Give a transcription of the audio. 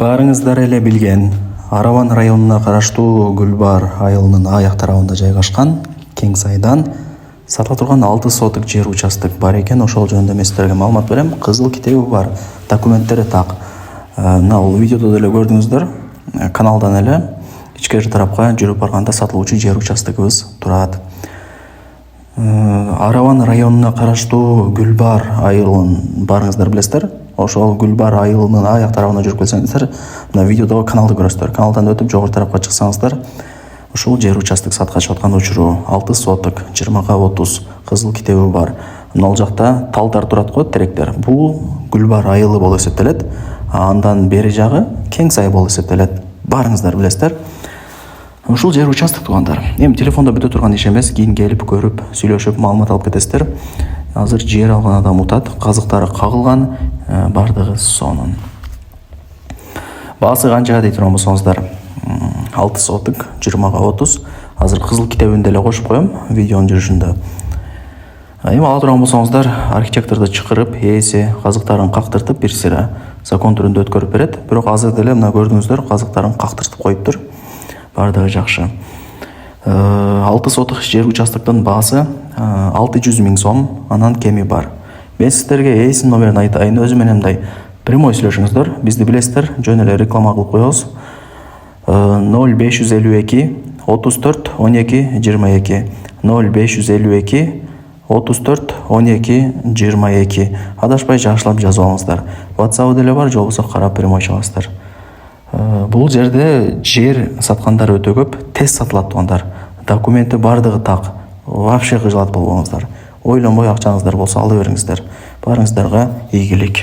Баарыңыздар эле билген Араван районуна караштуу Гүлбар айылынын аяк тарабында жайгашкан кең сайдан сатыла турган 6 соток жер участок бар экен. Ошол жөнүндө мен сиздерге маалымат берем. Кызыл китеби бар, документтери так. Мына бул видеодо деле көрдүңүздөр. Каналдан эле ичкери тарапка жүрүп барганда сатылуучу жер участогубуз турат. Араван районуна караштуу Гүлбар айылын барыңыздар билесиздер. Ошол Гүлбар айылынын аяк тарабына жүрүп келсеңиздер, мына видеодо каналды көрөсүздөр. Каналдан өтүп жогору тарапка чыксаңыздар, ушул жер участок сатка чыгып аткан учуру 6 соток 20/30 кызыл китеби бар. Мына жакта талдар турат го, теректер. Бул Гүлбар айылы болуп эсептелет. Андан бери жагы кең сай болуп эсептелет. Барыңыздар билесиздер. Ушул жер участок туугандар. Эми телефондо бүтө турган иш эмес, кийин келип көрүп, сүйлөшүп маалымат алып кетесиздер. Азыр жер алган адам утат, казыктары кагылган, бардыгы сонун. Баасы канчага дей турган болсоңуздар, 6 соток 20/30. Азыр кызыл китебинде эле кошуп коем видеонун жүрүшүндө. Эми ала турган болсоңуздар, архитекторду чакырып, ээси казыктарын кактыртып бир сыйра закон түрүндө өткөрүп берет. Бирок азыр деле мына көрдүңүздөр, казыктарын кактыртып коюптур. Бардыгы жакшы. 6 соток жер участоктун баасы 600 000 сом, анан кеми бар. Мен сиздерге ээсинин номерин айтайын, өзү менен мындай прямой сүйлөшүңүздөр. Бизди билесиздер, жөн эле реклама кылып коебуз. 0552 34 12 22 0552 34 12 22. Адашпай жакшылап жазып алыңыздар. WhatsApp деле бар, же болбосо карап прямой чыгасыздар. Бул жерде жер саткандар өтө көп, тез сатылат туугандар. Документи бардыгы так. Вообще кыжалат болбоңуздар. Ойлонбой акчаңыздар болсо ала бериңиздер. Барыңыздарга ийгилик.